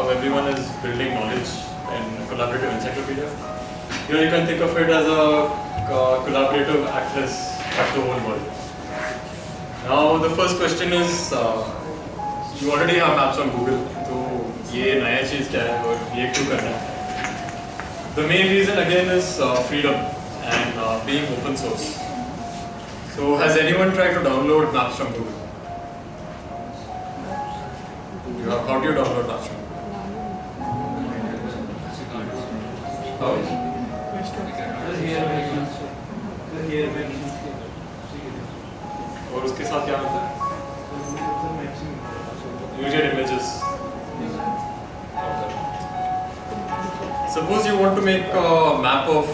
how everyone is building knowledge in collaborative encyclopedia. Here you can think of it as a collaborative atlas of the whole world. Now the first question is, you already have maps on Google, so ये नया चीज़ क्या है और ये क्यों करना है? The main reason again is freedom and being open source. So has anyone tried to download maps from Google? How do you download maps from Google? How? और उसके साथ क्या होता है? You get images. Suppose you want to make a map of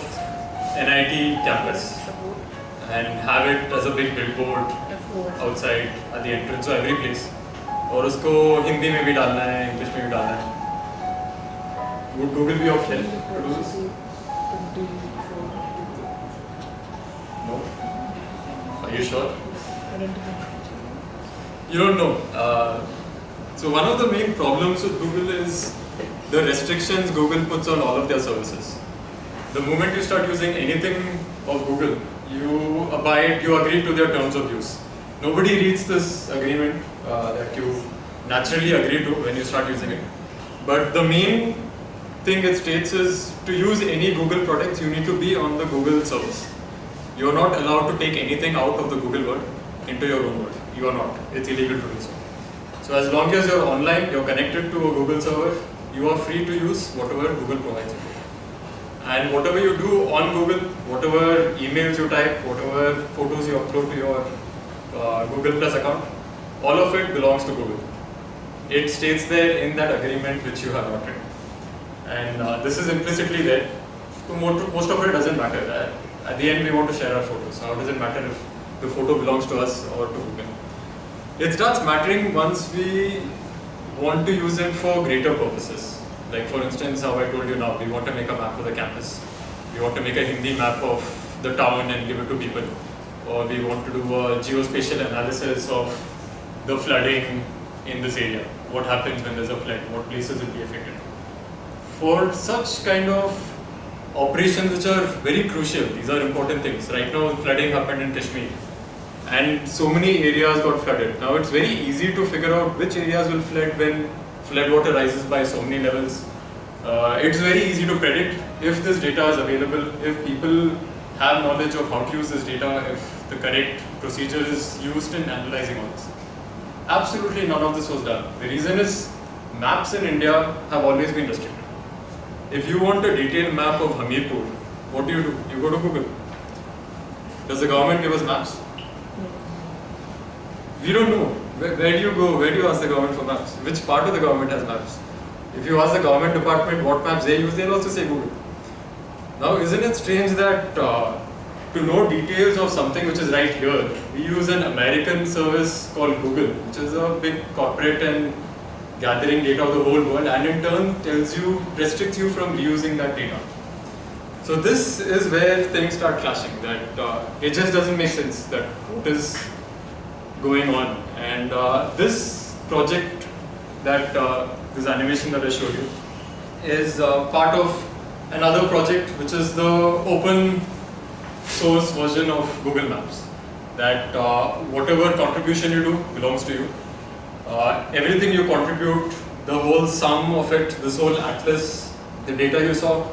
NIT campus and have it as a big billboard outside at the entrance of every place. और उसको हिंदी में भी डालना है, इंग्लिश में भी डालना है. Would Google be of help to do this? No. Are you sure? You don't know. So one of the main problems with Google is the restrictions Google puts on all of their services. The moment you start using anything of Google, you agree to their terms of use. Nobody reads this agreement that you naturally agree to when you start using it. But the main thing it states is to use any Google products, you need to be on the Google service. You are not allowed to take anything out of the Google world into your own world. You are not. It's illegal to do so. So as long as you're online, you're connected to a Google server, you are free to use whatever Google provides you. And whatever you do on Google, whatever emails you type, whatever photos you upload to your Google Plus account, all of it belongs to Google. It states there in that agreement which you have not read. And this is implicitly there. So most of it doesn't matter. At the end, we want to share our photos. How does it matter if the photo belongs to us or to Google? It starts mattering once we want to use it for greater purposes. Like for instance, how I told you now, we want to make a map of the campus. We want to make a Hindi map of the town and give it to people. Or we want to do a geospatial analysis of the flooding in this area. What happens when there's a flood? What places will be affected? For such kind of operations which are very crucial, these are important things. Right now, flooding happened in Kashmir. And so many areas got flooded. Now it's very easy to figure out which areas will flood when flood water rises by so many levels. It's very easy to predict if this data is available, if people have knowledge of how to use this data, if the correct procedure is used in analyzing all this. Absolutely none of this was done. The reason is maps in India have always been restricted. If you want a detailed map of Hamirpur, what do? You go to Google. Does the government give us maps? We don't know. Where do you go? Where do you ask the government for maps? Which part of the government has maps? If you ask the government department what maps they use, they'll also say Google. Now, isn't it strange that to know details of something which is right here, we use an American service called Google, which is a big corporate and gathering data of the whole world, and in turn restricts you from reusing that data. So this is where things start clashing, that it just doesn't make sense that what is going on. And this project, that this animation that I showed you, is part of another project which is the open source version of Google Maps. That whatever contribution you do belongs to you. Everything you contribute, the whole sum of it, this whole atlas, the data you saw,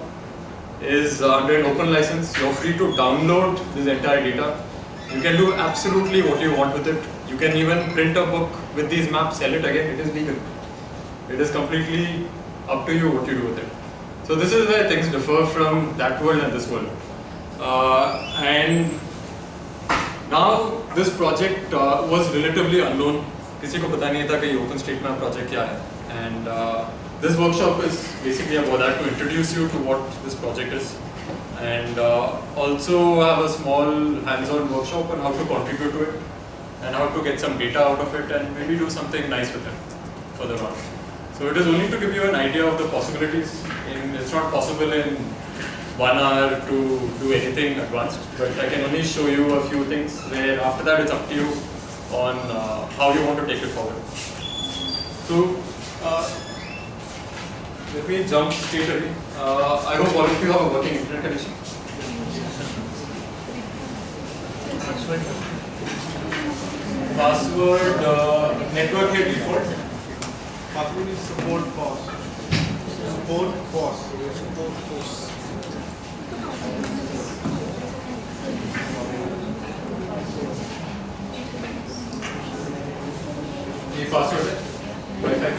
is under an open license. You're free to download this entire data. You can do absolutely what you want with it. You can even print a book with these maps, sell it again, it is legal. It is completely up to you what you do with it. So this is where things differ from that world and this world. And now this project was relatively unknown. किसी को पता नहीं था कि OpenStreetMap project क्या है. And this workshop is basically about that, to introduce you to what this project is. And also have a small hands-on workshop on how to contribute to it and how to get some data out of it and maybe do something nice with it further on. So it is only to give you an idea of the possibilities. It's not possible in 1 hour to do anything advanced, but I can only show you a few things where after that it's up to you on how you want to take it forward. So Let me jump straight away. I hope all of you have a working internet connection. Password network here default. Password is support force. Support force. Support force. The password Wi-Fi.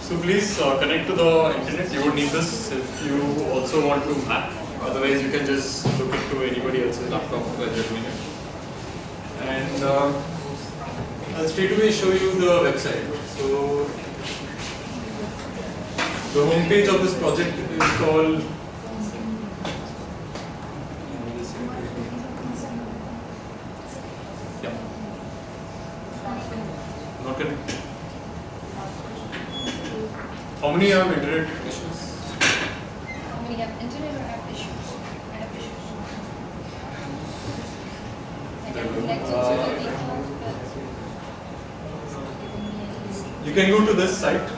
So please connect to the internet. You would need this if you also want to map. Otherwise, you can just look into anybody else's laptop while they're doing it. And I'll straight away show you the website. So the homepage of this project is called not connected. How many have internet issues? How many have internet or app issues? App issues. I can connect it to the default, but You can go to this site,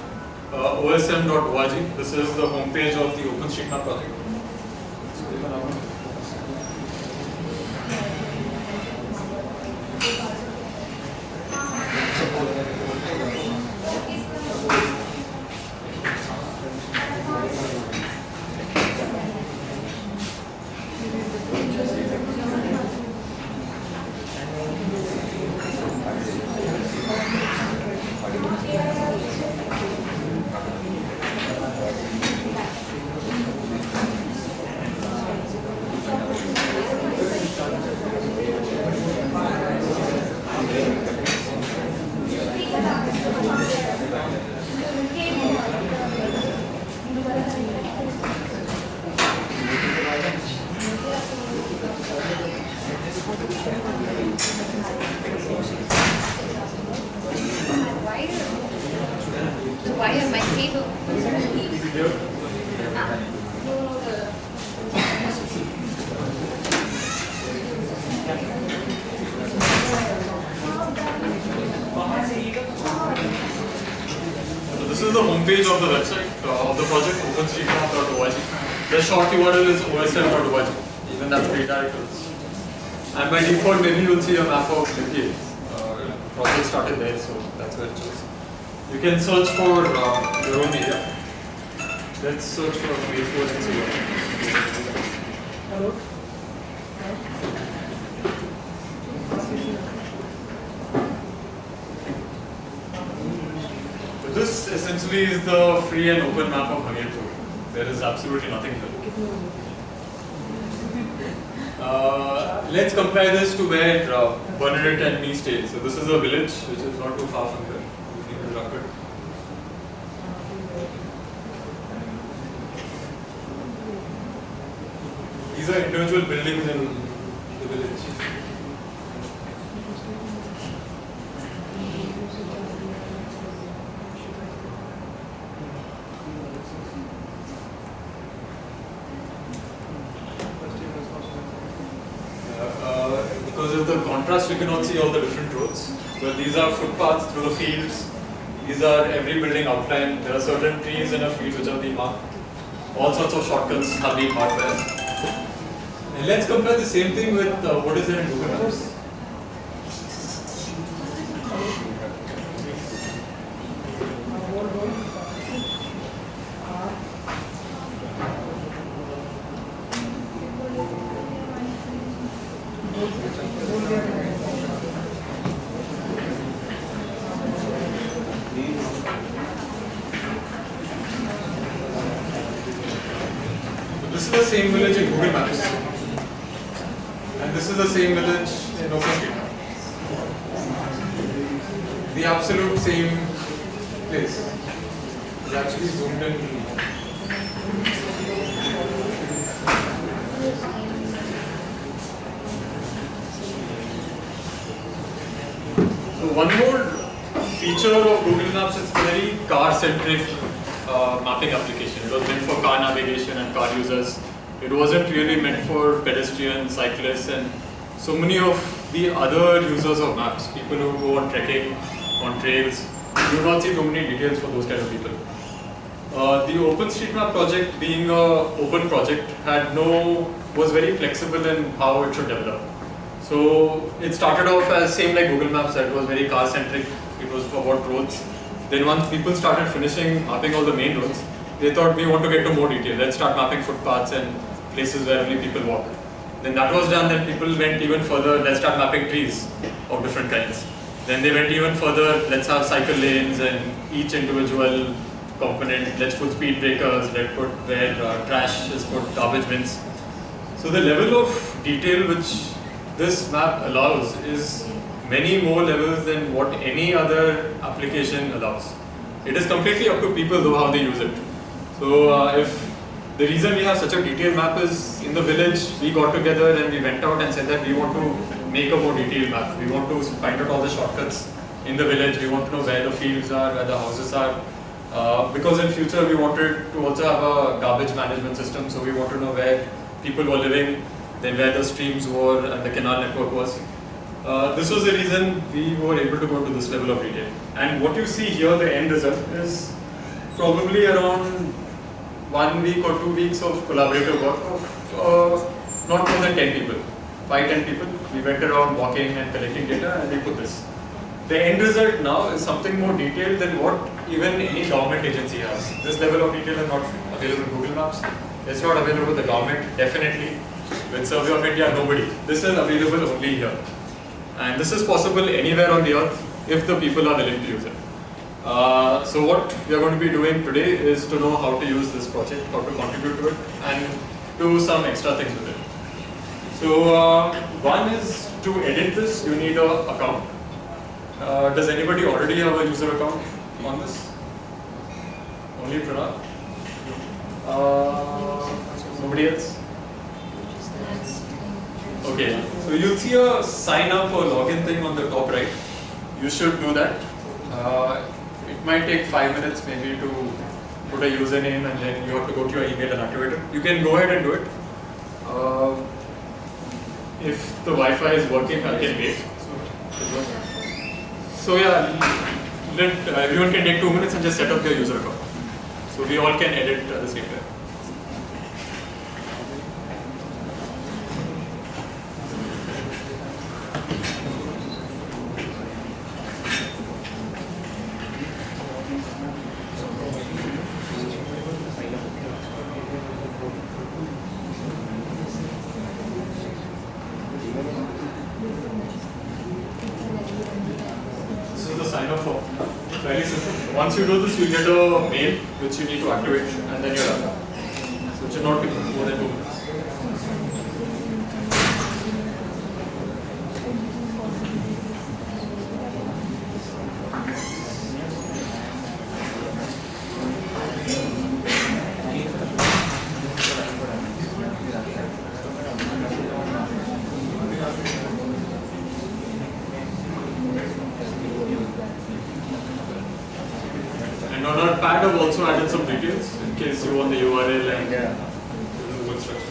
osm.org. This is the homepage of the OpenStreetMap project. the wire, my cable. This is the homepage of the website of the project, openstreetmap.org. The short URL is osm.org. Even that's redirected. And by default, maybe you'll see a map of UK. Project started there, so that's where it is. You can search for your own area. Let's search for Mayfair and see what. Hello. So this essentially is the free and open map of Hamirpur. There is absolutely nothing here. Let's compare this to where Bernadette and me stayed. So this is a village which is not too far from here. These are individual buildings in the village. Because of the contrast, you cannot see all the different roads. But these are footpaths through the fields. These are every building outlined. There are certain trees in a field which are being marked. All sorts of shortcuts have been marked there. And let's compare the same thing with what is there in Google Maps. This is the same village in Google Maps, and this is the same village in OpenStreetMap. The absolute same place is actually zoomed in. So one more feature of Google Maps is very car-centric mapping application. It was meant for car navigation and car users. It wasn't really meant for pedestrians, cyclists, and so many of the other users of maps, people who go on trekking, on trails. You do not see too many details for those kind of people. The OpenStreetMap project, being an open project, was very flexible in how it should develop. So it started off as same like Google Maps, that it was very car centric. It was about roads. Then once people started finishing mapping all the main roads, they thought we want to get to more detail. Let's start mapping footpaths and places where only people walk. Then that was done. Then people went even further. Let's start mapping trees of different kinds. Then they went even further. Let's have cycle lanes and each individual component. Let's put speed breakers. Let's put where trash is put, garbage bins. So the level of detail which this map allows is many more levels than what any other application allows. It is completely up to people though how they use it. So if the reason we have such a detailed map is in the village, we got together and we went out and said that we want to make a more detailed map. We want to find out all the shortcuts in the village. We want to know where the fields are, where the houses are. Because in future we wanted to also have a garbage management system. So we want to know where people were living, then where the streams were and the canal network was. This was the reason we were able to go to this level of detail. And what you see here, the end result is probably around 1 week or 2 weeks of collaborative work of not more than 10 people, 5-10 people. We went around walking and collecting data and we put this. The end result now is something more detailed than what even any government agency has. This level of detail is not available in Google Maps. It's not available with the government, definitely. With Survey of India, nobody. This is available only here. And this is possible anywhere on the earth if the people are willing to use it. So what we are going to be doing today is to know how to use this project, how to contribute to it, and do some extra things with it. So one is to edit this, you need an account. Does anybody already have a user account on this? Only Pranav? Nobody else? Okay, so you'll see a sign up or login thing on the top right. You should do that. It might take 5 minutes maybe to put a username and then you have to go to your email and activate it. You can go ahead and do it. If the Wi-Fi is working, I can wait. So yeah, everyone can take 2 minutes and just set up their user account. So we all can edit at the same time. Once you do this, you get a mail which you need to activate and then you're done. So it should not take more than 2 minutes. And on our pad I've also added some details in case you want the URL and Google instructions.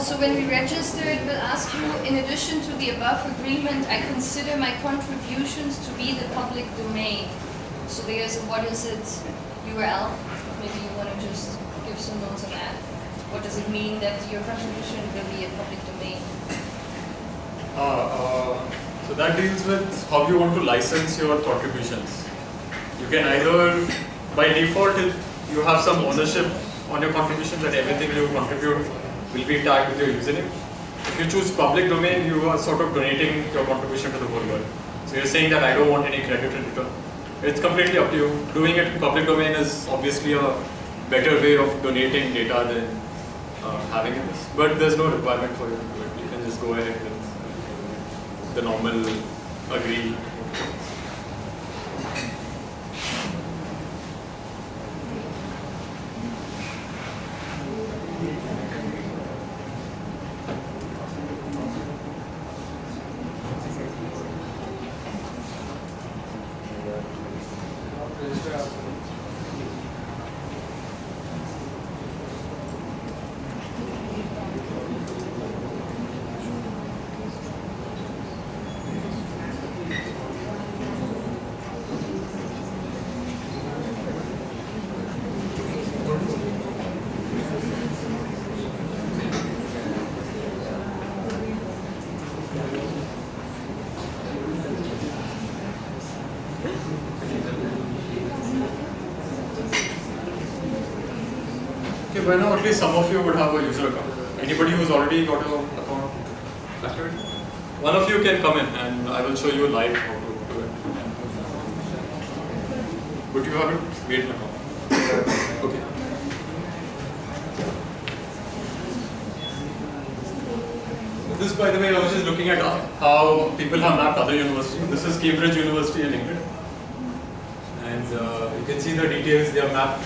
Also, when we register, it will ask you, in addition to the above agreement, I consider my contributions to be the public domain. So there's a what is it URL. Maybe you want to just give some notes on that. What does it mean that your contribution will be a public domain? So that deals with how you want to license your contributions. You can either, by default, you have some ownership on your contribution, that everything you contribute will be tagged with your username. If you choose public domain, you are sort of donating your contribution to the whole world. So you're saying that I don't want any credit in return. It's completely up to you. Doing it in public domain is obviously a better way of donating data than having it. But there's no requirement for you to do it. You can just go ahead with the normal agree. Okay, by now at least some of you would have a user account. Anybody who's already got an account activated? One of you can come in and I will show you live how to do it. But you haven't made an account. Okay. This, by the way, I was just looking at how people have mapped other universities. This is Cambridge University in England. And you can see the details they have mapped.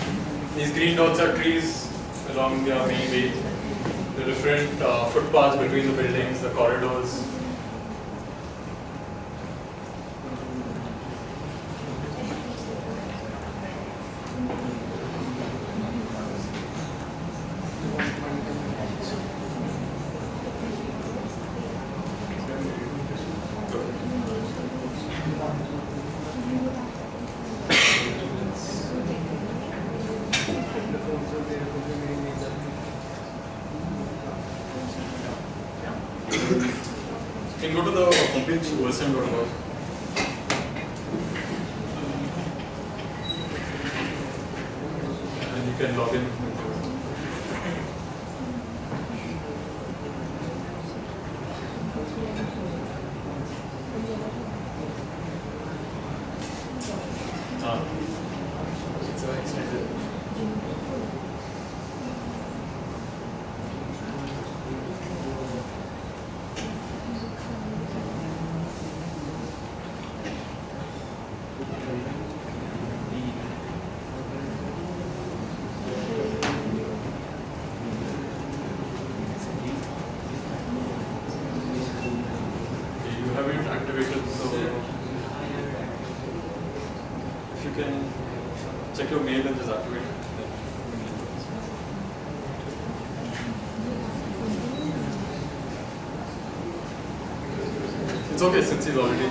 These green dots are trees along their main way. The different footpaths between the buildings, the corridors. You can go to the homepage, osm.org. And you can log in. It's extended. You have it activated, so if you can check your mail and just activate it. It's okay since he's already.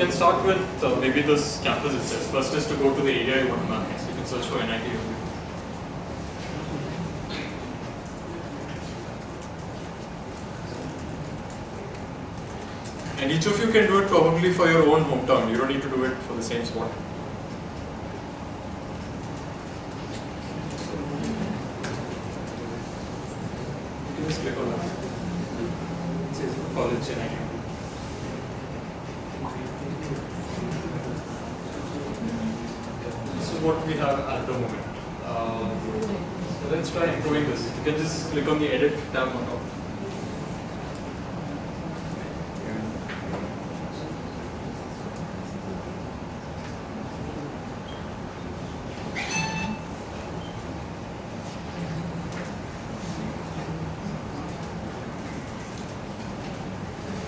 can start with maybe this campus itself. First is to go to the area you want to map. So you can search for NIT. And each of you can do it probably for your own hometown. You don't need to do it for the same spot. You can just click on that. It says college NIT. This is what we have at the moment. So let's try improving this. You can just click on the edit tab on top.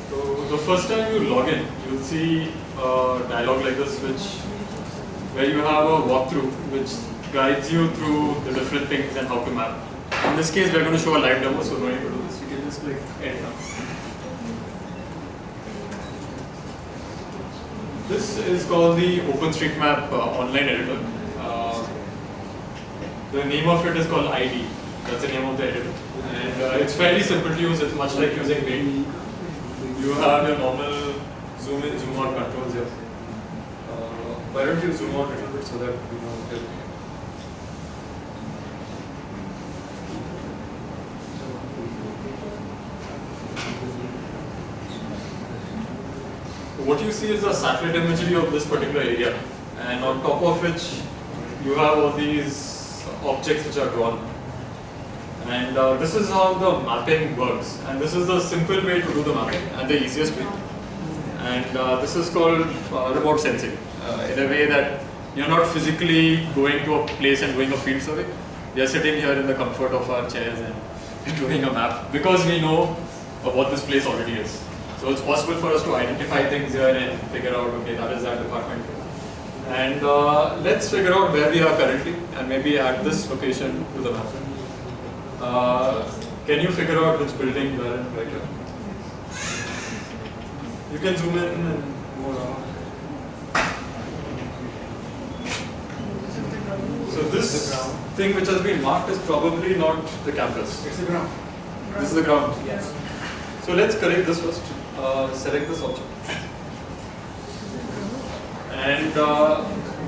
So the first time you log in, you'll see a dialog like this, where you have a walkthrough which guides you through the different things and how to map. In this case, we're going to show a live demo, so no need to do this. You can just click edit now. This is called the OpenStreetMap online editor. The name of it is called ID. That's the name of the editor. And it's fairly simple to use. It's much like using Paint. You have your normal zoom in, zoom out controls here. Why don't you zoom out a little bit so that we know it. What you see is a satellite imagery of this particular area, and on top of which you have all these objects which are drawn. And this is how the mapping works, and this is the simple way to do the mapping and the easiest way. And this is called remote sensing, in a way that you're not physically going to a place and doing a field survey. We are sitting here in the comfort of our chairs and doing a map because we know what this place already is. So it's possible for us to identify things here and figure out, okay, that is that department. And let's figure out where we are currently and maybe add this location to the map. Can you figure out which building we are in right here? You can zoom in and move around. So this thing which has been marked is probably not the campus. It's the ground. This is the ground. Yes. So let's correct this first. Select this object. And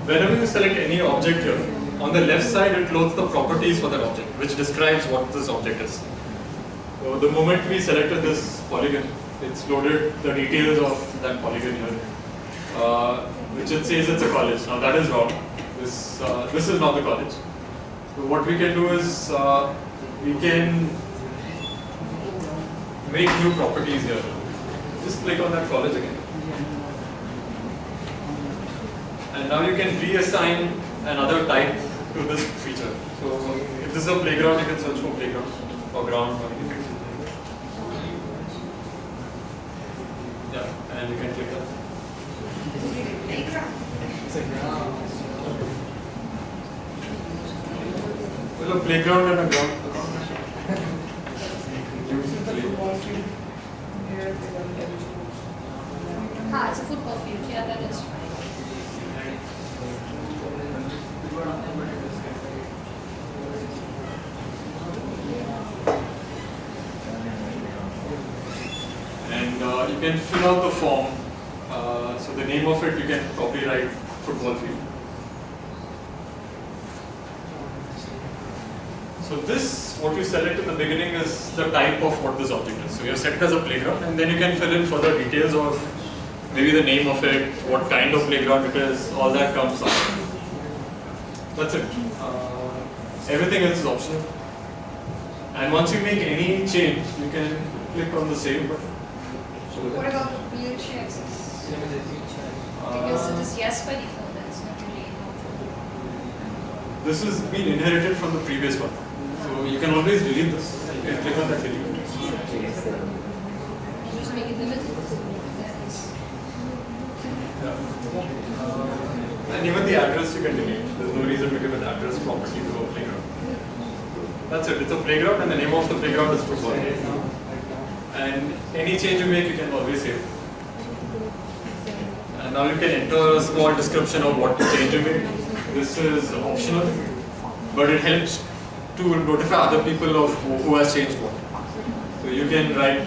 whenever you select any object here, on the left side it loads the properties for that object, which describes what this object is. So the moment we selected this polygon, it's loaded the details of that polygon here, which it says it's a college. Now that is wrong. This is not the college. So what we can do is we can make new properties here. Just click on that college again. And now you can reassign another type to this feature. So if this is a playground, you can search for playground or ground. Yeah, and you can click that. Well, a playground and a ground. It's a football field. Yeah, that is right. And you can fill out the form. So the name of it, you can probably write football field. So this, what you select in the beginning is the type of what this object is. So you have set it as a playground, and then you can fill in further details of maybe the name of it, what kind of playground it is, all that comes out. That's it. Everything else is optional. And once you make any change, you can click on the save button. What about wheelchair access? Because it is yes by default, that's not really helpful. This has been inherited from the previous one. So you can always delete this. You can click on that delete. Just make it limited. And even the address you can delete. There's no reason to give an address property to a playground. That's it. It's a playground and the name of the playground is football. And any change you make, you can always save. And Now you can enter a small description of what change you made. This is optional, but it helps to notify other people of who has changed what. So you can write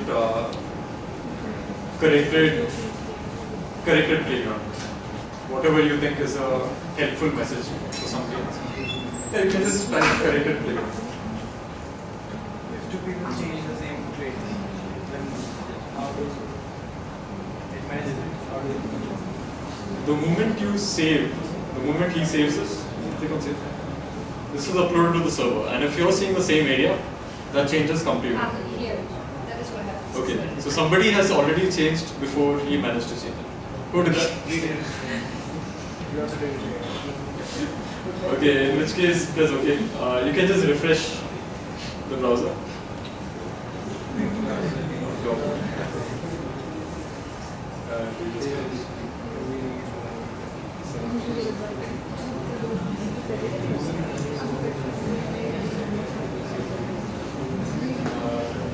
corrected playground, whatever you think is a helpful message for somebody else. Yeah, you can just write corrected playground. If two people change the same trait, then how does it manage it? How do it? The moment you save, the moment he saves this, click on save. This is uploaded to the server, and if you're seeing the same area, that changes come to you. Here. That is what happens. Okay, so somebody has already changed before he managed to change it. Who did that? You also did it. Okay, in which case, that's okay. You can just refresh the browser. You just finish.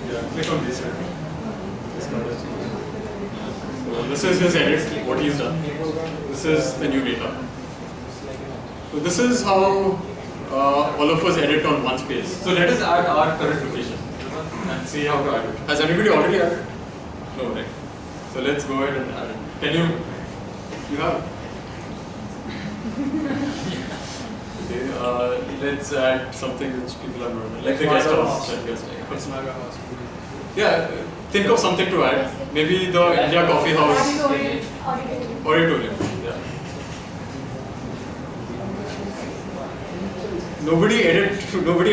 Yeah, click on this one. So this is his edit, what he's done. This is the new data. So this is how all of us edit on one space. So let us add our current location and see how to add it. Has anybody already added? No, right? So let's go ahead and add it. Can you have it? Okay, let's add something which people are not like the guest house. It's my house. Yeah, think of something to add. Maybe the India Coffee House auditorium. Yeah. Nobody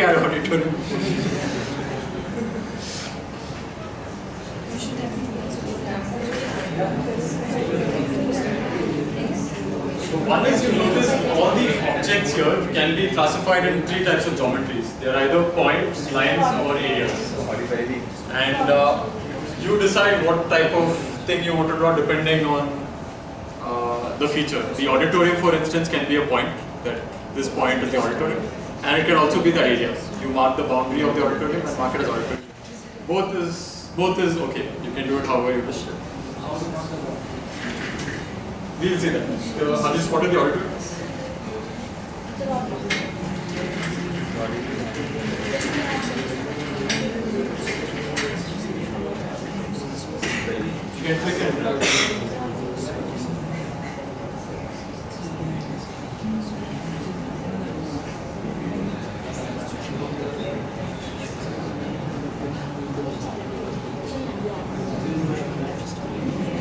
had auditorium. So one is, you notice all the objects here can be classified in three types of geometries. They are either points, lines, or areas. And you decide what type of thing you want to draw depending on the feature. The auditorium, for instance, can be a point, that this point is the auditorium, and it can also be the area. You mark the boundary of the auditorium and mark it as auditorium. Both is okay. You can do it however you wish. We'll see that. Harish, what are the auditoriums? You can click and drag.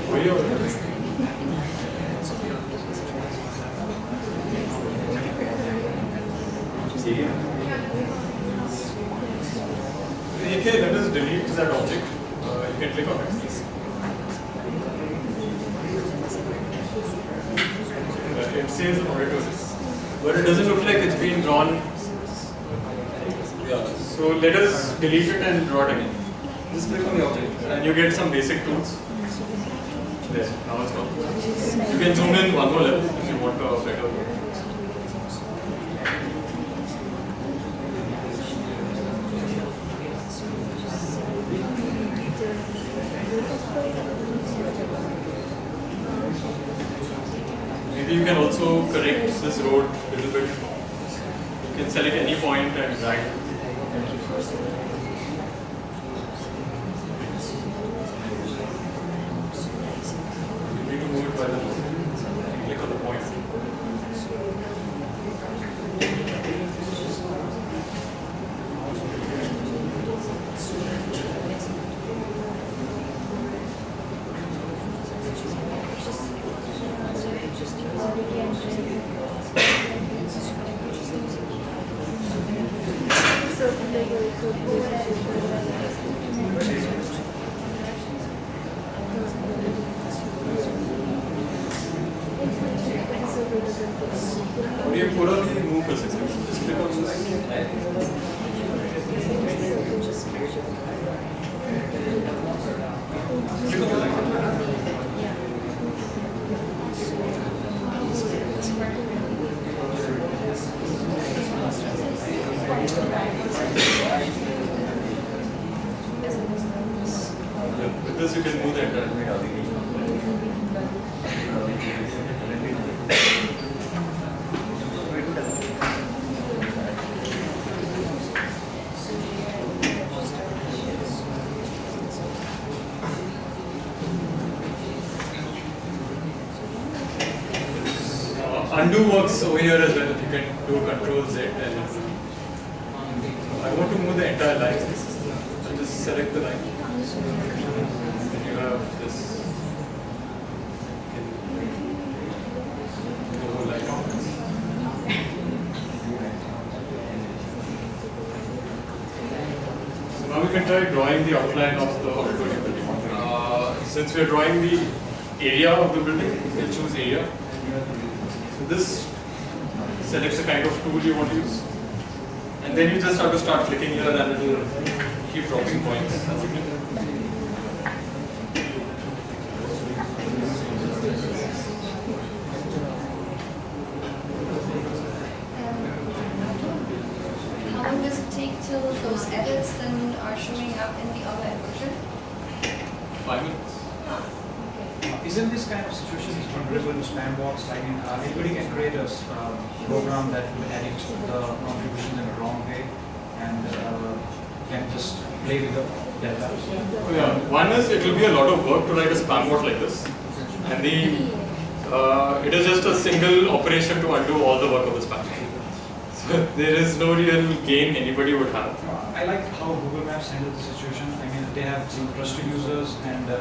Where you are? Okay, let us delete that object. You can click on it. It says auditorium, but it doesn't look like it's been drawn. Yeah. So let us delete it and draw it again. Just click on the object, and you get some basic tools. There, now it's gone. You can zoom in one more level if you want a better view. Maybe you can also correct this road a little bit. You can select any point and drag. You need to move it by the road. Click on the point. और ये पूरा भी move कर सकते हैं just click on this. Click on the line. With this you can move the entire thing. Undo works over here as well. You can do Control Z and I want to move the entire line. So just select the line. Then you have this. The whole line. So now we can try drawing the outline of the auditorium building. Since we are drawing the area of the building, we'll choose area. So this selects the kind of tool you want to use. And then you just have to start clicking here and it will keep dropping points. How long does it take till those edits then are showing up in the online version? 5 minutes. Isn't this kind of situation vulnerable to spam bots? I mean, anybody can create a program that will edit the contributions in a wrong way and can just play with the data. Yeah, one is it will be a lot of work to write a spam bot like this. And it is just a single operation to undo all the work of the spam. So there is no real gain anybody would have. I like how Google Maps handled the situation. I mean, they have some trusted users and the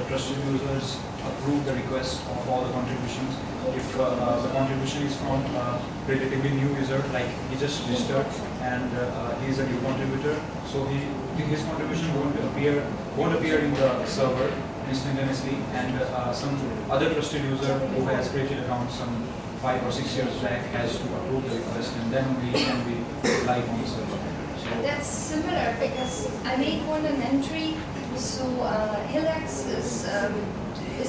trusted users approve the request of all the contributions. If the contribution is from a relatively new user, like he just registered and he's a new contributor, so his contribution won't appear in the server instantaneously, and some other trusted user who has created account some 5 or 6 years back has to approve the request, and then only it can be live on the server. So That's similar because I made one an entry. So Hillax is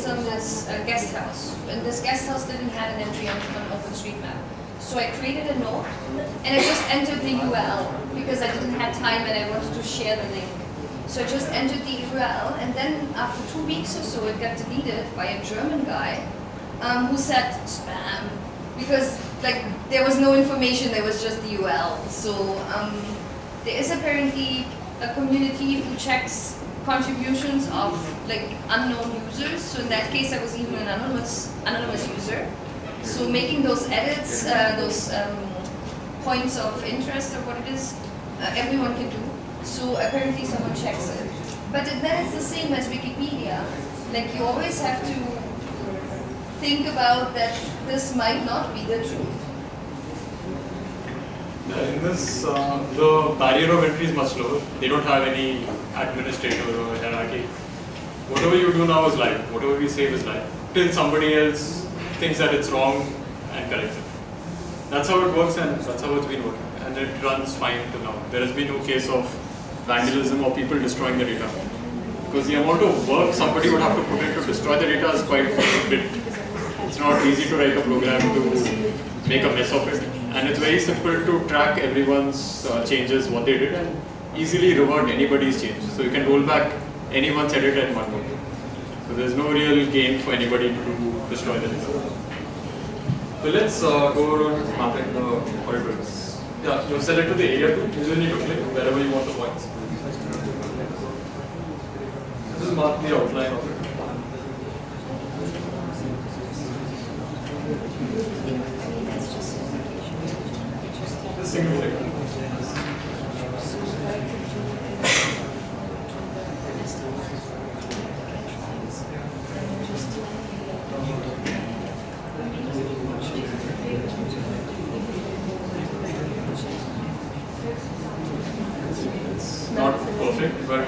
on this guest house, and this guest house didn't have an entry on OpenStreetMap. So I created a note, and I just entered the URL because I didn't have time and I wanted to share the link. So I just entered the URL, and then after 2 weeks or so, it got deleted by a German guy who said spam because like there was no information, there was just the URL. So there is apparently a community who checks contributions of like unknown users. So in that case, I was even an anonymous user. So making those edits, those points of interest or what it is, everyone can do. So apparently someone checks it. But then it's the same as Wikipedia. Like you always have to think about that this might not be the truth. In this, the barrier of entry is much lower. They don't have any administrator or hierarchy. Whatever you do now is live. Whatever we save is live. Till somebody else thinks that it's wrong and corrects it. That's how it works, and that's how it's been working. And it runs fine till now. There has been no case of vandalism or people destroying the data. Because the amount of work somebody would have to put in to destroy the data is quite a bit. It's not easy to write a program to make a mess of it. And it's very simple to track everyone's changes, what they did, and easily revert anybody's change. So you can roll back anyone's edit at one go. So there's no real gain for anybody to destroy the data. So let's go around mapping the corridors. Yeah, you select the area too. You just need to click wherever you want the points. This is mark the outline of it. Just single click. It's not perfect, but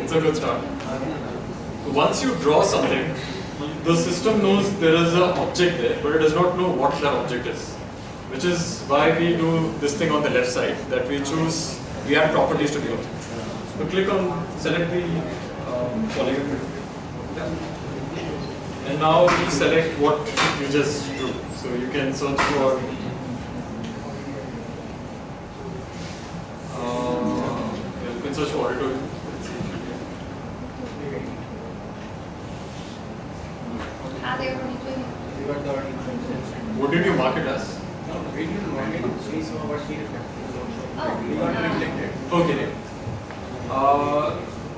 it's a good start. Once you draw something, the system knows there is an object there, but it does not know what that object is. Which is why we do this thing on the left side, that we add properties to the object. So click on, select the polygon. And now we select what you just drew. So you can search for you can search for auditorium. Are they already doing it? What did you mark it as? We didn't want it, we saw what he did. We got reflected. Okay.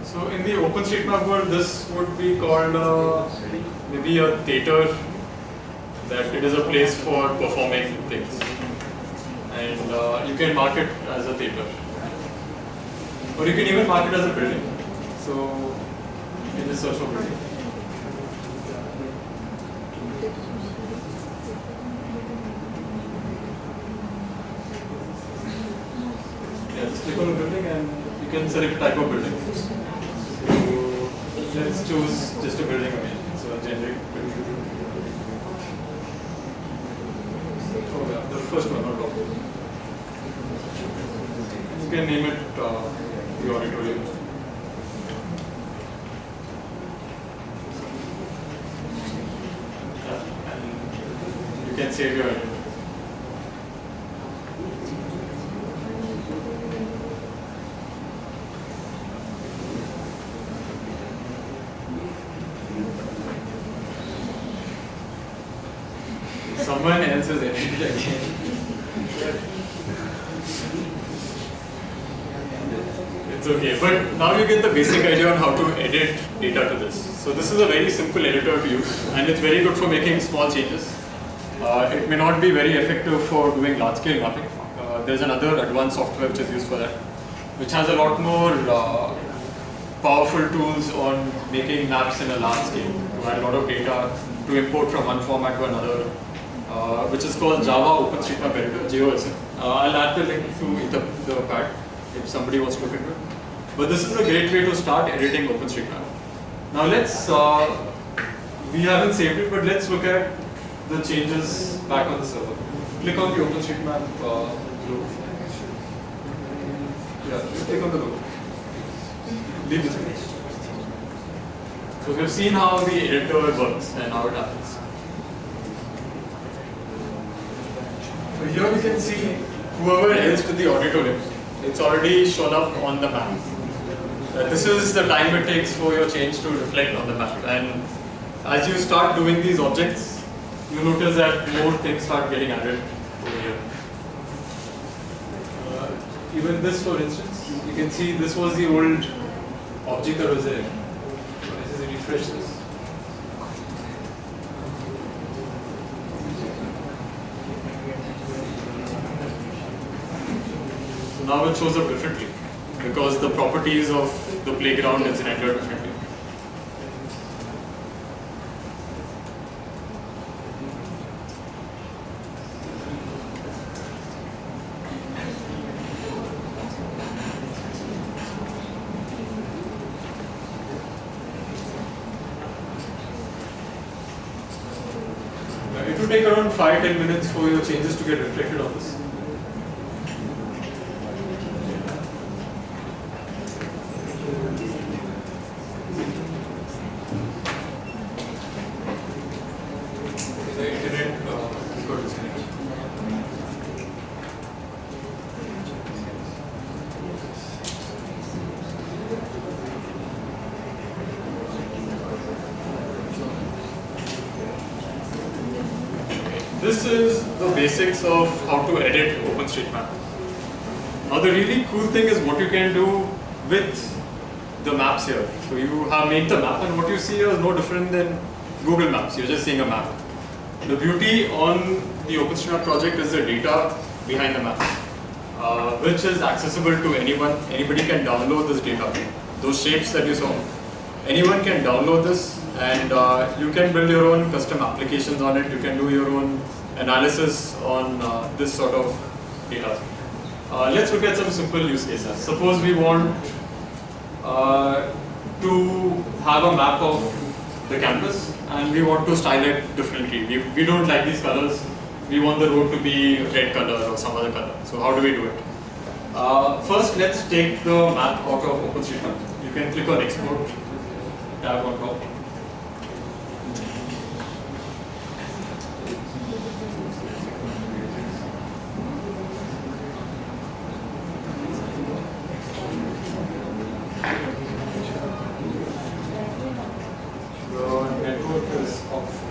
So in the OpenStreetMap world, this would be called maybe a theater that it is a place for performing things. And you can mark it as a theater. Or you can even mark it as a building. So you can just search for building. Yeah, just click on the building and you can select type of building. So let's choose just a building again. So a generic building. Oh yeah, the first one, not top. You can name it the auditorium. Yeah, and you can save your edit. Someone else has edited again. It's okay, but now you get the basic idea on how to edit data to this. So this is a very simple editor to use, and it's very good for making small changes. It may not be very effective for doing large-scale mapping. There's another advanced software which is used for that, which has a lot more powerful tools on making maps in a large scale, to add a lot of data, to import from one format to another, which is called Java OpenStreetMap Editor, JOSM. I'll add the link to the pad if somebody wants to look into it. But this is a great way to start editing OpenStreetMap. Now let's, we haven't saved it, but let's look at the changes back on the server. Click on the OpenStreetMap logo. Yeah, just click on the logo. Leave this page. So we've seen how the editor works and how it happens. So here we can see whoever else did the auditorium. It's already shown up on the map. This is the time it takes for your change to reflect on the map. And as you start doing these objects, you notice that more things start getting added over here. Even this, for instance, you can see this was the old object that was there. Let's just refresh this. So now it shows up differently because the properties of the playground is rendered differently. It will take around 5-10 minutes for your changes to get reflected on this. The internet got disconnected. This is the basics of how to edit OpenStreetMap. Now the really cool thing is what you can do with the maps here. So you have made the map and what you see here is no different than Google Maps. You're just seeing a map. The beauty on the OpenStreetMap project is the data behind the map, which is accessible to anyone. Anybody can download this data. Those shapes that you saw, anyone can download this and you can build your own custom applications on it. You can do your own analysis on this sort of data. Let's look at some simple use cases. Suppose we want to have a map of the campus and we want to style it differently. We don't like these colors. We want the road to be red color or some other color. So how do we do it? First, let's take the map out of OpenStreetMap. You can click on Export tab on top. The network is off.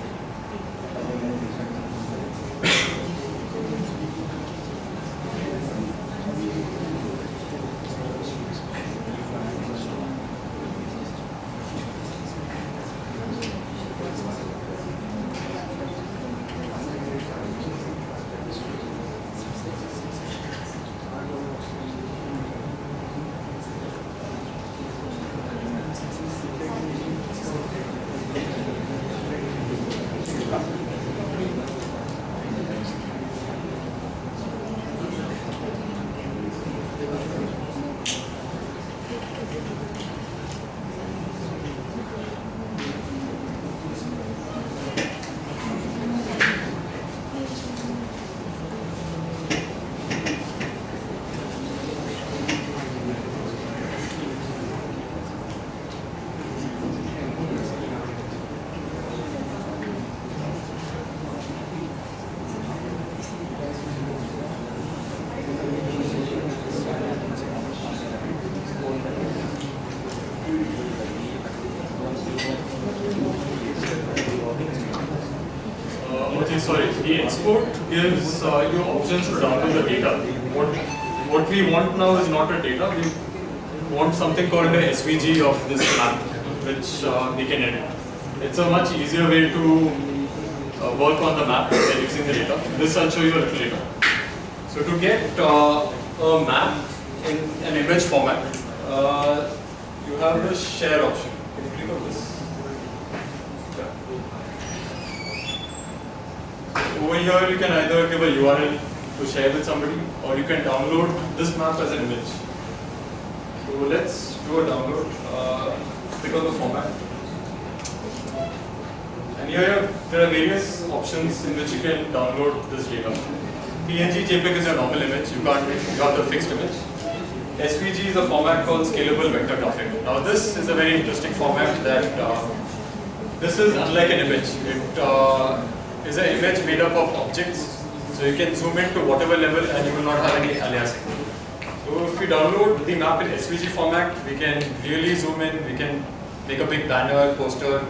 export gives you options to download the data. What we want now is not a data. We want something called a SVG of this map, which we can edit. It's a much easier way to work on the map than using the data. This I'll show you a little later. So to get a map in an image format, you have the share option. Can you click on this? Over here, you can either give a URL to share with somebody, or you can download this map as an image. So let's do a download. Click on the format. And here there are various options in which you can download this data. PNG JPEG is a normal image. You have the fixed image. SVG is a format called Scalable Vector Graphic. Now this is a very interesting format that this is unlike an image. It is an image made up of objects, so you can zoom in to whatever level and you will not have any aliasing. So if we download the map in SVG format, we can really zoom in, we can make a big banner, poster,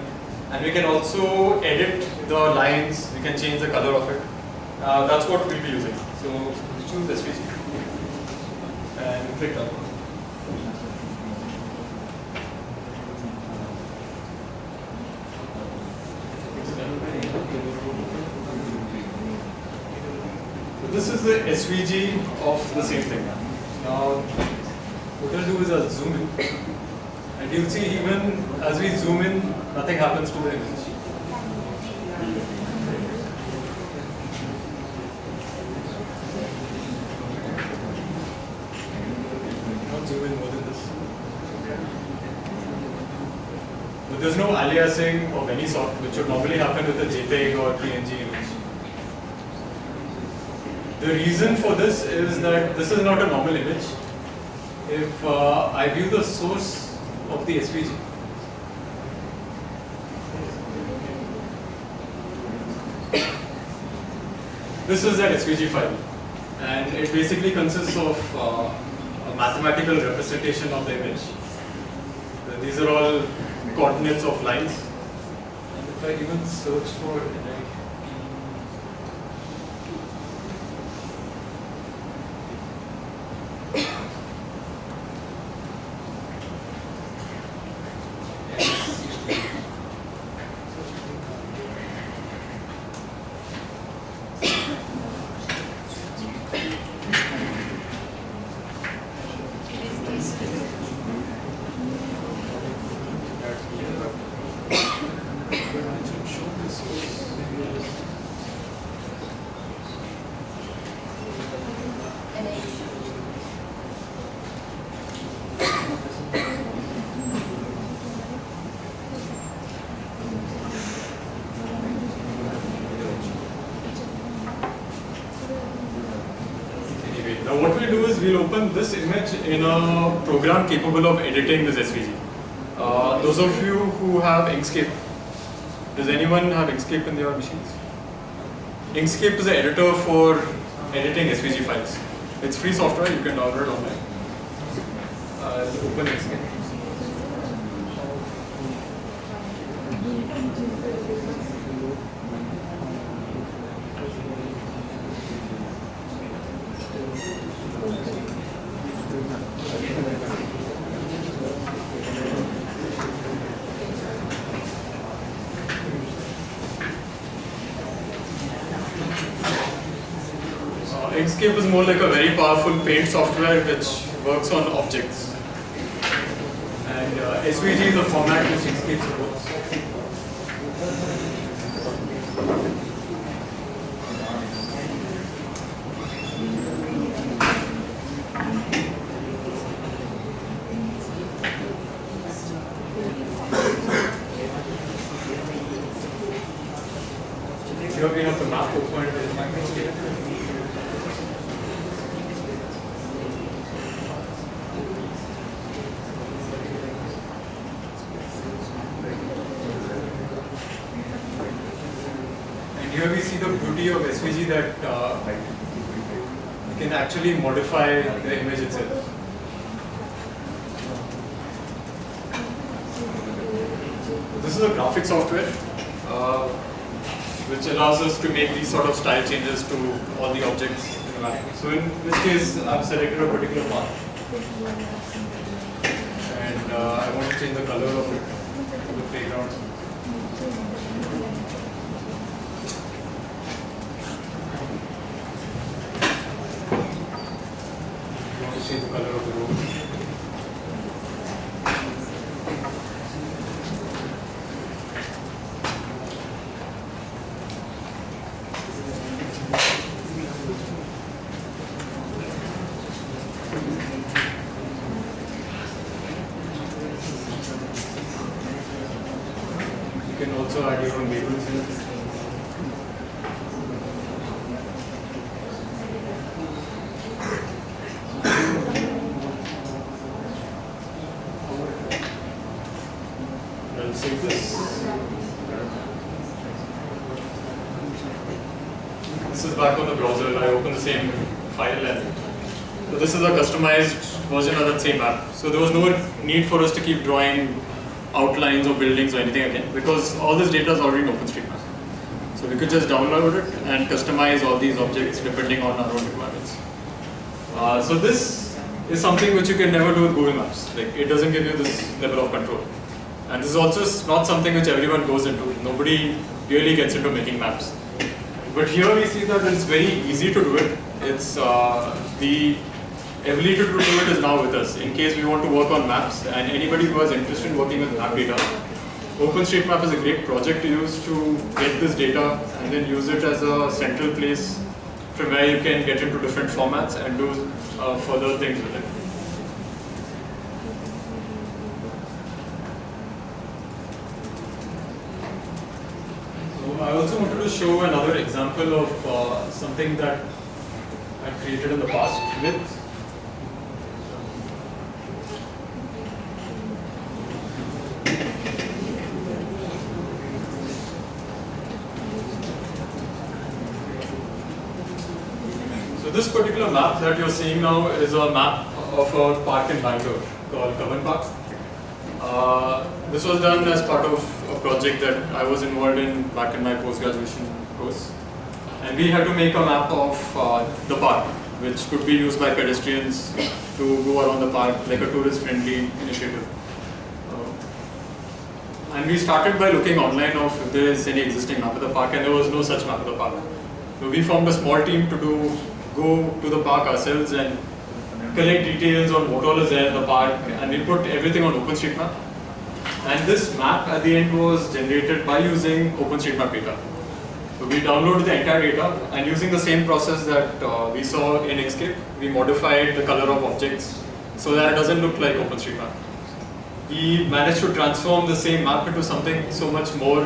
and we can also edit the lines, we can change the color of it. That's what we'll be using. So choose SVG and click download. This is the SVG of the same thing. Now, what I'll do is I'll zoom in, and you'll see even as we zoom in, nothing happens to the image. Not zoom in more than this. But there's no aliasing of any sort, which would normally happen with a JPEG or PNG image. The reason for this is that this is not a normal image. If I view the source of the SVG, this is that SVG file, and it basically consists of a mathematical representation of the image. These are all coordinates of lines, and if I even search for Now what we'll do is we'll open this image in a program capable of editing this SVG. Those of you who have Inkscape, does anyone have Inkscape in their machines? Inkscape is an editor for editing SVG files. It's free software, you can download it online. Open Inkscape. Inkscape is more like a very powerful paint software which works on objects. And SVG is the format which Inkscape supports. Here we have the map open in Inkscape. Here we see the beauty of SVG that you can actually modify the image itself. This is a graphic software. which allows us to make these sort of style changes to all the objects in the map. So in this case, I've selected a particular path, and I want to change the color of it to the playground. I want to change the color of the road. You can also add your own labels here. I'll save this. This is back on the browser. I open the same file, and so this is a customized version of that same app. So there was no need for us to keep drawing outlines of buildings or anything again, because all this data is already in OpenStreetMap. So we could just download it and customize all these objects depending on our own requirements. So this is something which you can never do with Google Maps. Like, it doesn't give you this level of control. And this is also not something which everyone goes into. Nobody really gets into making maps. But here we see that it's very easy to do it. It's the ability to do it is now with us. In case we want to work on maps, and anybody who is interested in working with map data, OpenStreetMap is a great project to use to get this data and then use it as a central place from where you can get into different formats and do further things with it. So I also wanted to show another example of something that I created in the past with this particular map that you're seeing now is a map of a park in Bangalore called Kavan Park. This was done as part of a project that I was involved in back in my post-graduation course. And we had to make a map of the park, which could be used by pedestrians to go around the park, like a tourist-friendly initiative. And we started by looking online of if there is any existing map of the park, and there was no such map of the park. So we formed a small team to go to the park ourselves and collect details on what all is there in the park, and we put everything on OpenStreetMap. And this map at the end was generated by using OpenStreetMap data. So we downloaded the entire data, and using the same process that we saw in Inkscape, we modified the color of objects so that it doesn't look like OpenStreetMap. We managed to transform the same map into something so much more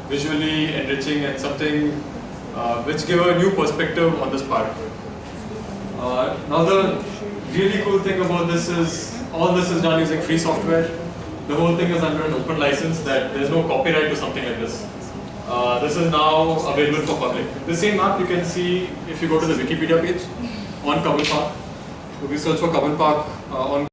visually enriching and something which give a new perspective on this park. Now the really cool thing about this is all this is done using free software. The whole thing is under an open license, that there's no copyright to something like this. This is now available for public. The same map you can see if you go to the Wikipedia page on Kavan Park. So we search for Kavan Park on